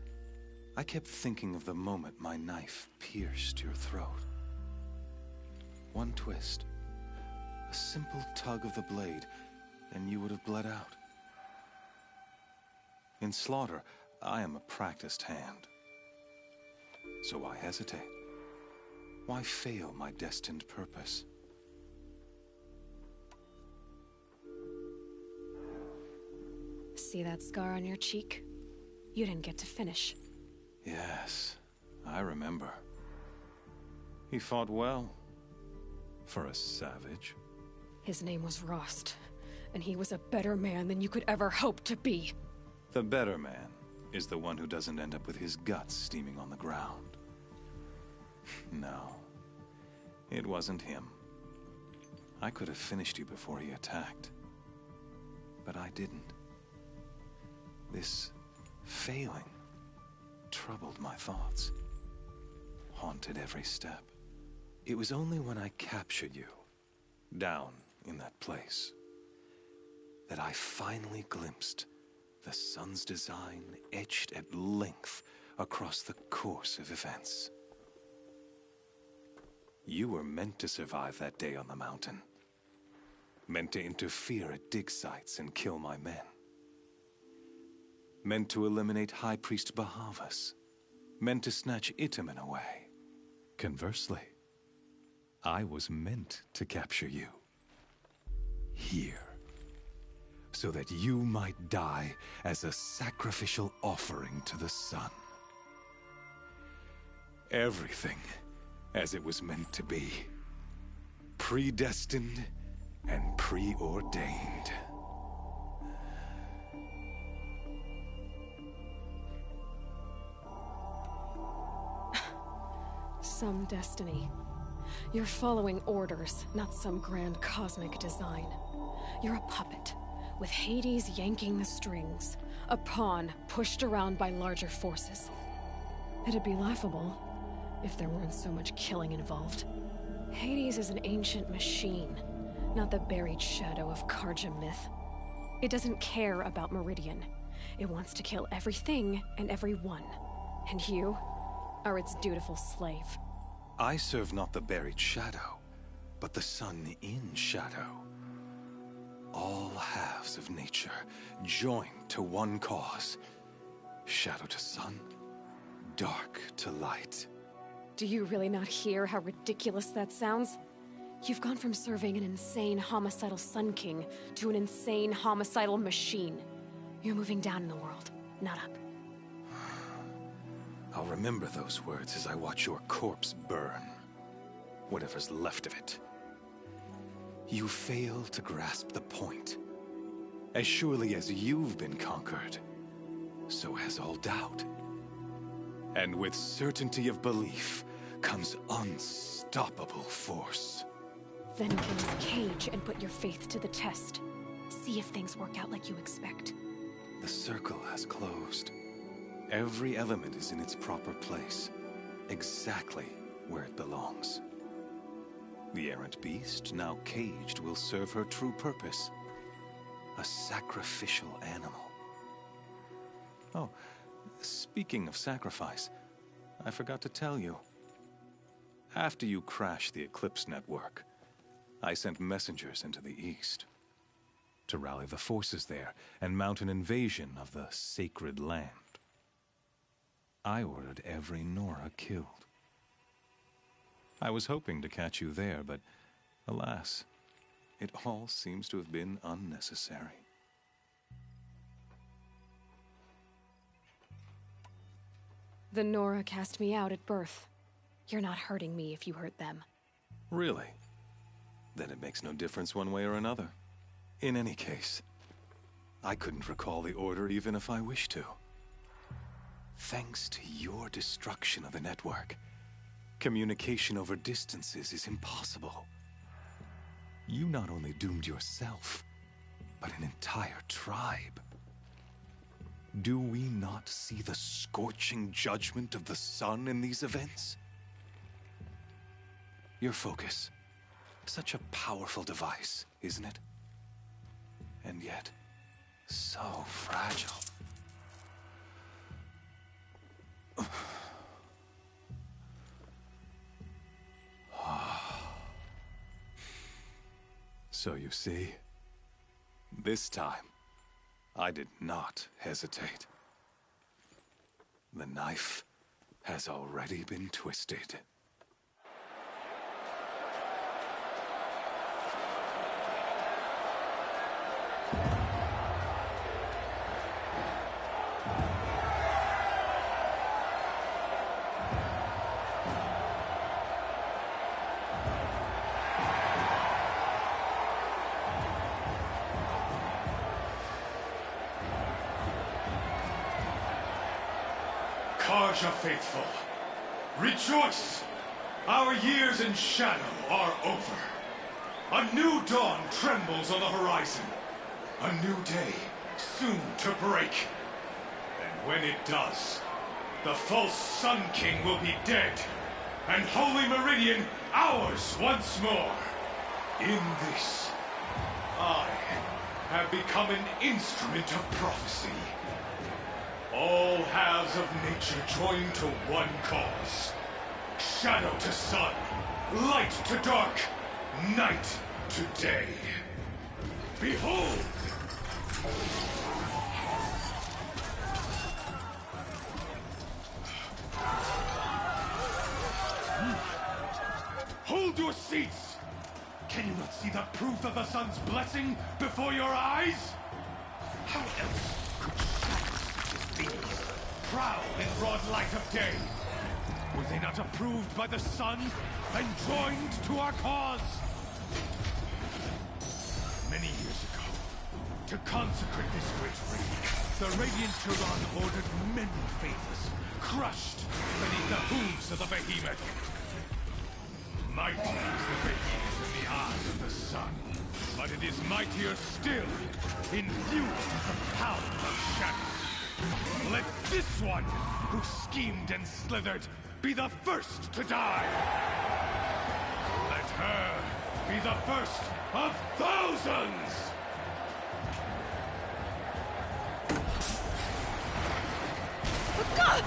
I kept thinking of the moment my knife pierced your throat. One twist, a simple tug of the blade, and you would have bled out. In slaughter, I am a practiced hand. So why hesitate? Why fail my destined purpose? See that scar on your cheek? You didn't get to finish. Yes, I remember. He fought well. For a savage. His name was Rost, and he was a better man than you could ever hope to be. The better man is the one who doesn't end up with his guts steaming on the ground. No, it wasn't him. I could have finished you before he attacked. But I didn't. This failing troubled my thoughts, haunted every step. It was only when I captured you, down in that place, that I finally glimpsed the sun's design etched at length across the course of events. You were meant to survive that day on the mountain. Meant to interfere at dig sites and kill my men. Meant to eliminate High Priest Bahavas. Meant to snatch Itamen away. Conversely, I was meant to capture you. Here. So that you might die as a sacrificial offering to the sun. Everything as it was meant to be. Predestined and preordained. Some destiny. You're following orders, not some grand cosmic design. You're a puppet, with Hades yanking the strings. A pawn pushed around by larger forces. It'd be laughable if there weren't so much killing involved. Hades is an ancient machine, not the buried shadow of Karja myth. It doesn't care about Meridian. It wants to kill everything and everyone. And you are its dutiful slave. I serve not the buried shadow, but the sun in shadow. All halves of nature joined to one cause. Shadow to sun, dark to light. Do you really not hear how ridiculous that sounds? You've gone from serving an insane homicidal Sun King to an insane homicidal machine. You're moving down in the world, not up. I'll remember those words as I watch your corpse burn. Whatever's left of it. You fail to grasp the point. As surely as you've been conquered, so has all doubt. And with certainty of belief comes unstoppable force. Then open this cage and put your faith to the test. See if things work out like you expect. The circle has closed. Every element is in its proper place, exactly where it belongs. The errant beast, now caged, will serve her true purpose. A sacrificial animal. Oh, speaking of sacrifice, I forgot to tell you. After you crashed the Eclipse network, I sent messengers into the east to rally the forces there and mount an invasion of the sacred land. I ordered every Nora killed. I was hoping to catch you there, but alas, it all seems to have been unnecessary. The Nora cast me out at birth. You're not hurting me if you hurt them. Really? Then it makes no difference one way or another. In any case, I couldn't recall the order even if I wished to. Thanks to your destruction of the network, communication over distances is impossible. You not only doomed yourself, but an entire tribe. Do we not see the scorching judgment of the sun in these events? Your focus. Such a powerful device, isn't it? And yet, so fragile. So you see, this time, I did not hesitate. The knife has already been twisted. Karja faithful, rejoice! Our years in shadow are over. A new dawn trembles on the horizon. A new day soon to break. And when it does, the false Sun King will be dead, and Holy Meridian ours once more. In this, I have become an instrument of prophecy. All halves of nature join to one cause. Shadow to sun, light to dark, night to day. Behold! Hold your seats! Can you not see the proof of the sun's blessing before your eyes? How else could shadows such as these prowl in broad light of day? Were they not approved by the sun and joined to our cause? Many years ago, to consecrate this great ring, the Radiant Turan ordered many favors, crushed beneath the hooves of the behemoth. Mighty is the behemoth in the eyes of the sun, but it is mightier still, infused with the power of shadow. Let this one, who schemed and slithered, be the first to die. Let her be the first of thousands! God!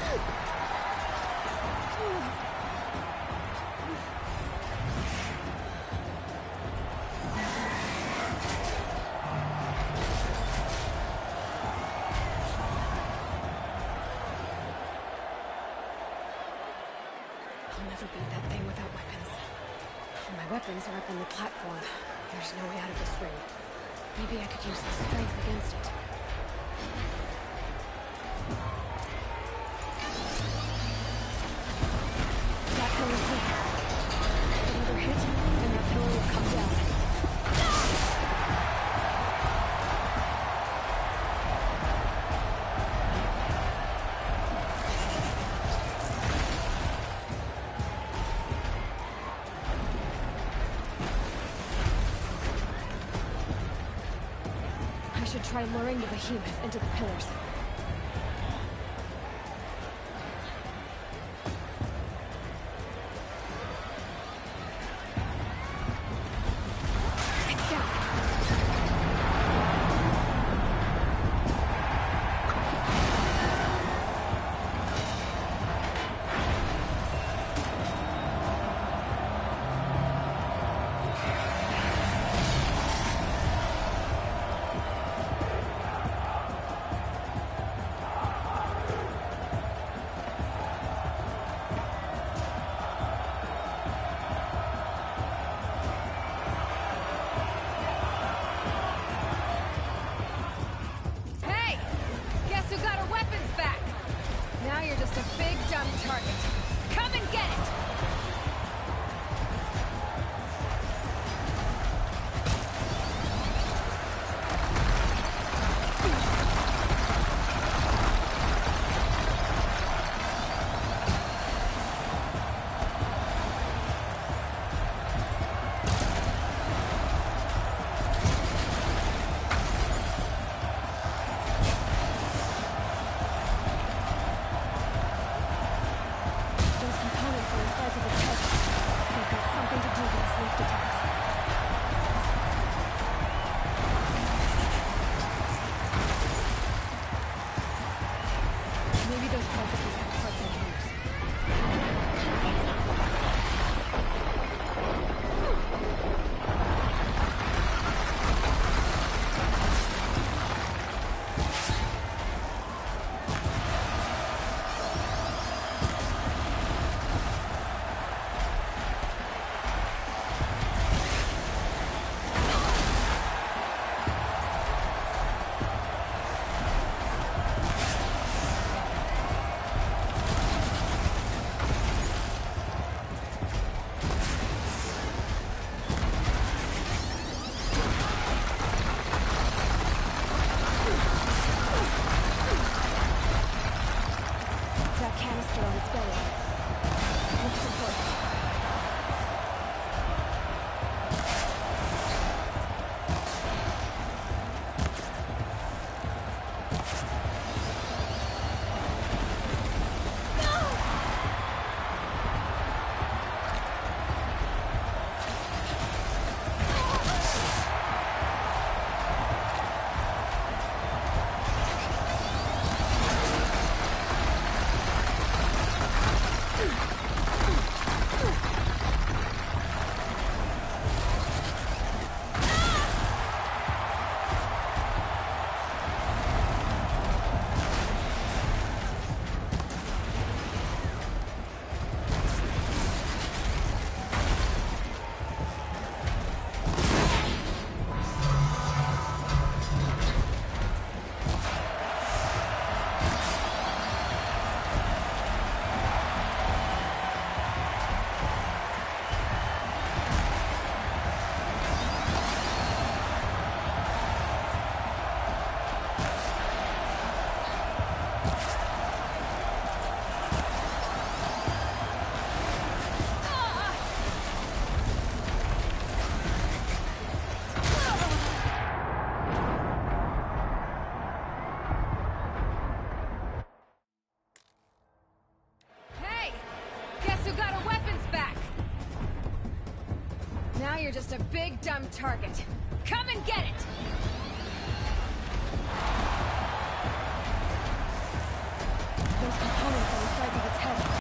I'll never beat that thing without weapons. My weapons are up on the platform. There's no way out of this ring. Maybe I could use the strength against it. That pillar's weak. Another hit, and that pillar will come down. I should try luring the behemoth into the pillars. Now you're just a big dumb target. Come and get it! Those components on the sides of its head.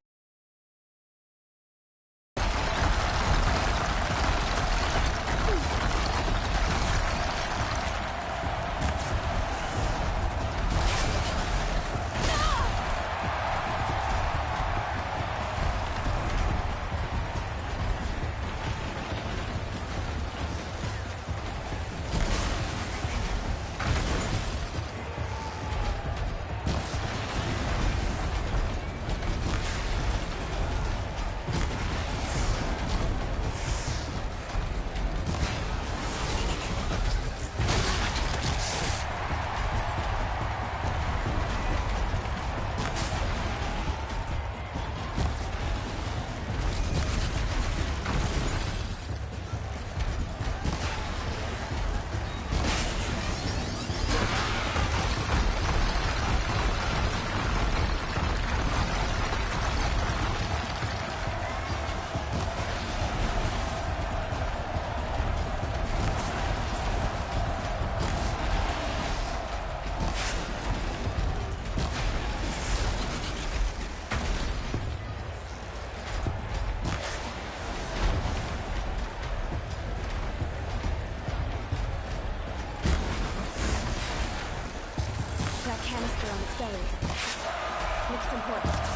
Canister on its belly. Looks important.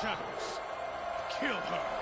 Shadows. Kill her.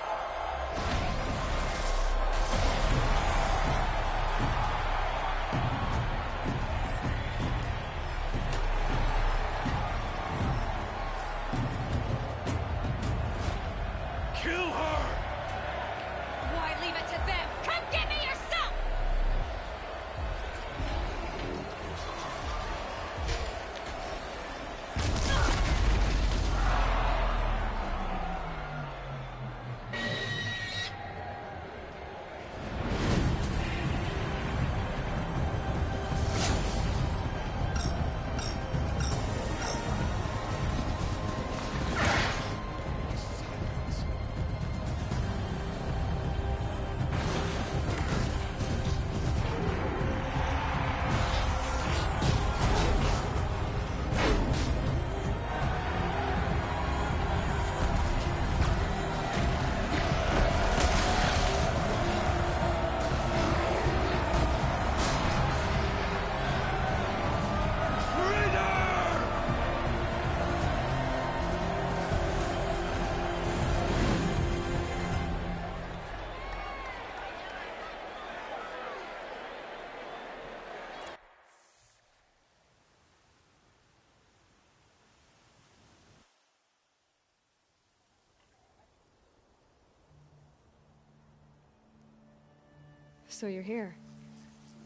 So you're here.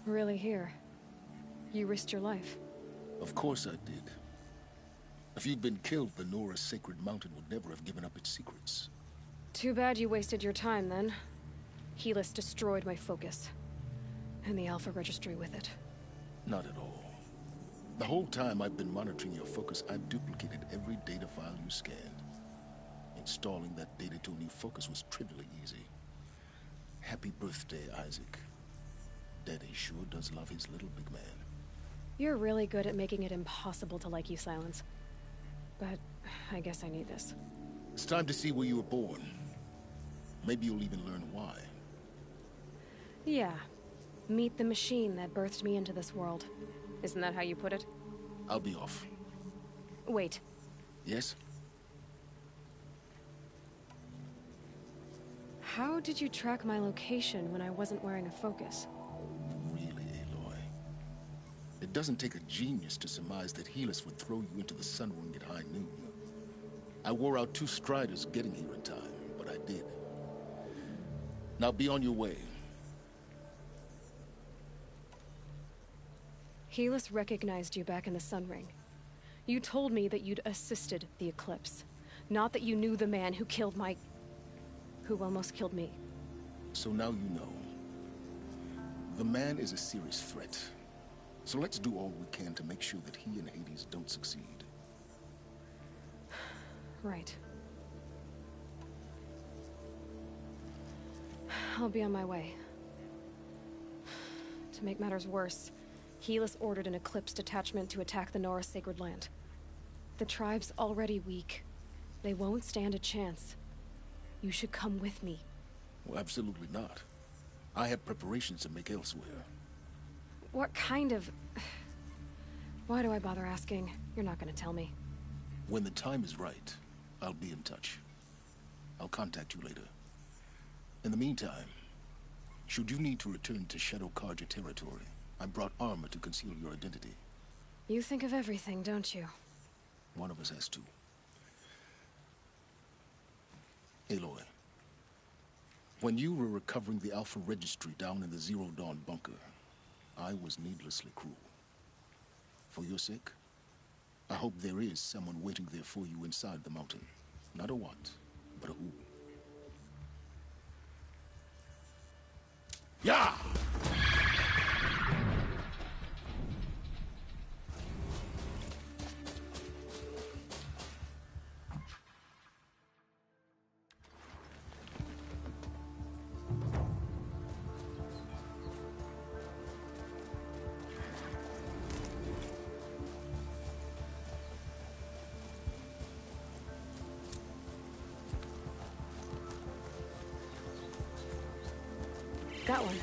Really here. You risked your life. Of course I did. If you'd been killed, the Nora's sacred mountain would never have given up its secrets. Too bad you wasted your time, then. Helis destroyed my focus. And the Alpha Registry with it. Not at all. The whole time I've been monitoring your focus, I've duplicated every data file you scanned. Installing that data to a new focus was trivially easy. Happy birthday, Isaac. Daddy sure does love his little big man. You're really good at making it impossible to like you, Silence. But I guess I need this. It's time to see where you were born. Maybe you'll even learn why. Yeah. Meet the machine that birthed me into this world. Isn't that how you put it? I'll be off. Wait. Yes? How did you track my location when I wasn't wearing a focus? Really, Aloy? It doesn't take a genius to surmise that Helis would throw you into the sun ring at high noon. I wore out 2 striders getting here in time, but I did. Now be on your way. Helis recognized you back in the Sun Ring. You told me that you'd assisted the Eclipse. Not that you knew the man who killed who almost killed me. So now you know. The man is a serious threat. So let's do all we can to make sure that he and Hades don't succeed. Right. I'll be on my way. To make matters worse, Helis ordered an Eclipse detachment to attack the Nora Sacred Land. The tribe's already weak. They won't stand a chance. You should come with me. Well, absolutely not. I have preparations to make elsewhere. What kind of... Why do I bother asking? You're not gonna tell me. When the time is right, I'll be in touch. I'll contact you later. In the meantime, should you need to return to Shadow Karja territory, I brought armor to conceal your identity. You think of everything, don't you? One of us has to. Aloy, when you were recovering the Alpha Registry down in the Zero Dawn bunker, I was needlessly cruel. For your sake, I hope there is someone waiting there for you inside the mountain. Not a what, but a who. Yeah! Got one.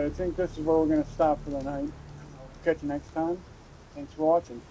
I think this is where we're going to stop for the night. Catch you next time. Thanks for watching.